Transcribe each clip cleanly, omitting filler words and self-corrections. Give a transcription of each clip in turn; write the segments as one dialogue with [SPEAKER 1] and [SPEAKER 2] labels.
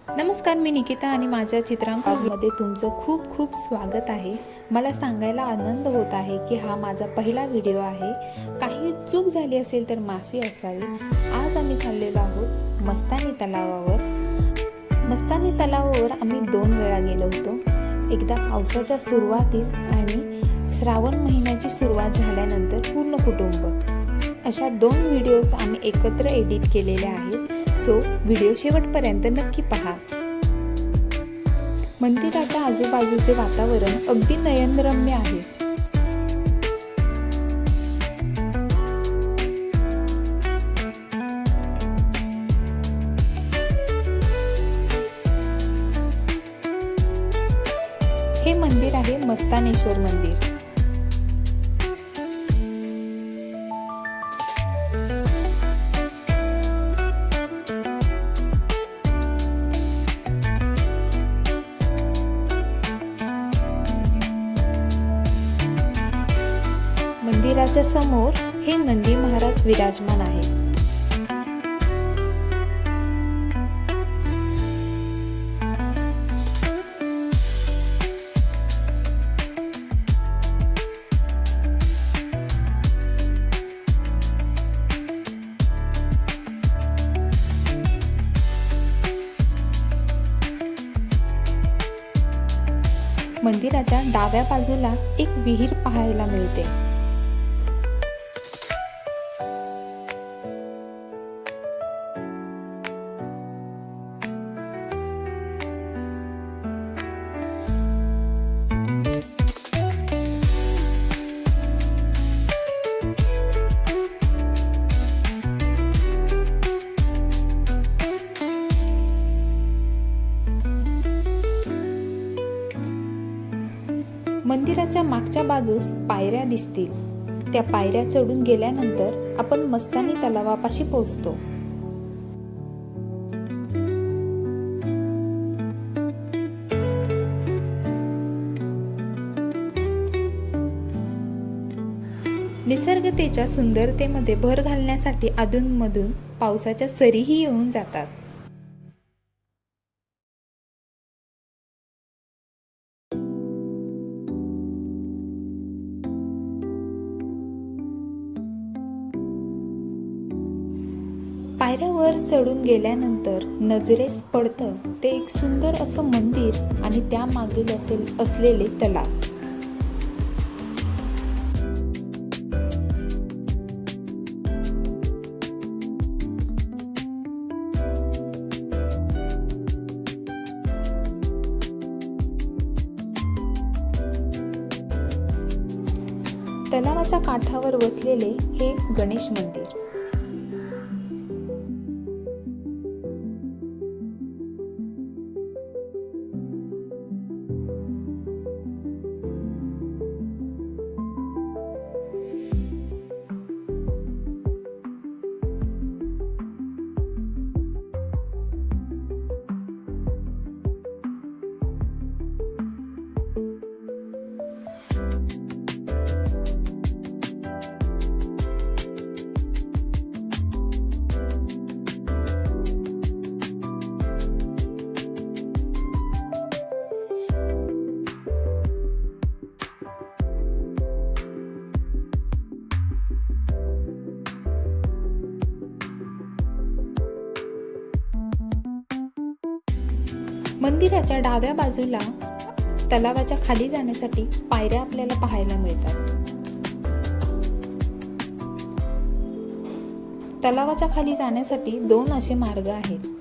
[SPEAKER 1] नमस्कार, मी निकिता आणि माझ्या चित्रांकनामध्ये तुमचं खूप खूप स्वागत आहे। मला सांगायला आनंद होत आहे की हा माझा पहिला व्हिडिओ आहे। काही चूक झाली असेल तर माफी असावी। आज आम्ही चाललेलो आहोत मस्तानी तलावावर। मस्तानी तलावावर आम्ही 2 वेळा गेलो होतो। एकदा पावसाच्या सुरुवातीस आणि श्रावण महिन्याची सुरुवात झाल्यानंतर पूर्ण कुटुंब। अशा 2 व्हिडिओज आम्ही एकत्र एडिट केलेले आहेत। सो व्हिडिओ शेवटपर्यंत नक्की पहा। मंदिराच्या आजूबाजूचे वातावरण अगदी नयनरम्य आहे। हे मंदिर आहे मस्तानेश्वर मंदिर। मंदिराच्या समोर हे नंदी महाराज विराजमान आहेत। मंदिराच्या डाव्या बाजूला एक विहीर पाहायला मिळते। मंदिराच्या मागच्या बाजूस पायऱ्या दिसतील। त्या पायऱ्या चढून गेल्यानंतर आपण मस्तानी तलावापाशी पोहोचतो। निसर्गतेच्या सुंदरतेमध्ये भर घालण्यासाठी अधूनमधून पावसाच्या सरीही येऊन जातात। पायऱ्यावर चढून गेल्यानंतर नजरेस पडतं ते एक सुंदर असं मंदिर आणि त्या मागील असलेले तलाव। तलावाच्या काठावर वसलेले हे गणेश मंदिर। मंदिराच्या डाव्या बाजूला तलावाच्या खाली जाण्यासाठी पायऱ्या आपल्याला पाहायला मिळतात। तलावाच्या खाली जाण्यासाठी 2 असे मार्ग आहेत।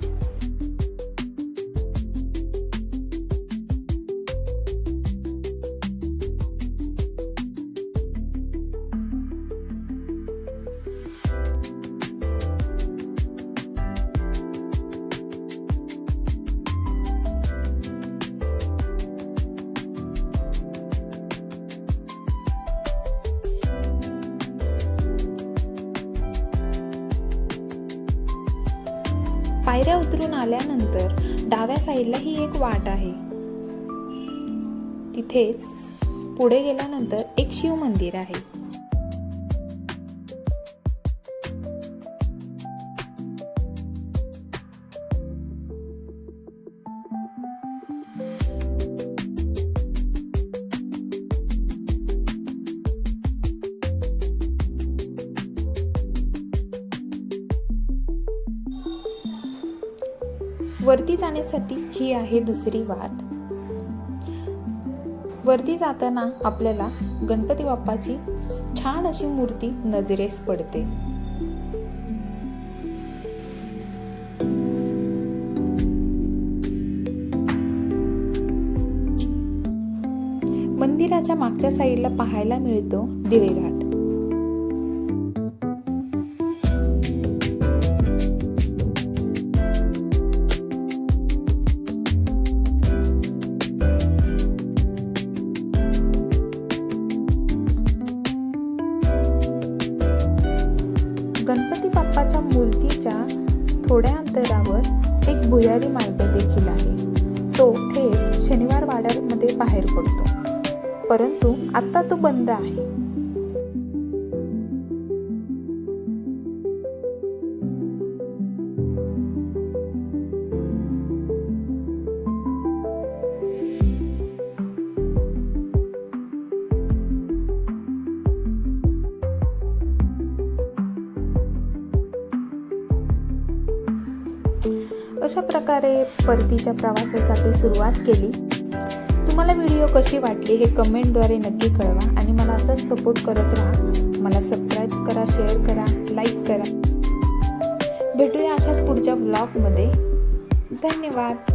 [SPEAKER 1] पायऱ्या उतरून आल्यानंतर डाव्या साईडला ही एक वाट आहे। तिथेच पुढे गेल्यानंतर एक शिव मंदिर आहे। वरती जाण्यासाठी ही आहे दुसरी वाट। वरती जाताना आपल्याला गणपती बाप्पाची छान अशी मूर्ती नजरेस पडते। मंदिराच्या मागच्या साईडला पाहायला मिळतो दिवेघाट। गणपती बाप्पाच्या मूर्तीच्या थोड्या अंतरावर एक भुयारी मार्ग देखील आहे। तो थेट शनिवार वाड्यामध्ये बाहेर पडतो, परंतु आता तो बंद आहे। अशा प्रकारे परतीच्या प्रवासासाठी सुरुवात केली। तुम्हाला व्हिडिओ कशी वाटली हे कमेंटद्वारे नक्की कळवा आणि मला असंच सपोर्ट करत राहा। मला सबस्क्राईब करा, शेअर करा, लाईक करा। भेटूया अशाच पुढच्या व्लॉगमध्ये। धन्यवाद।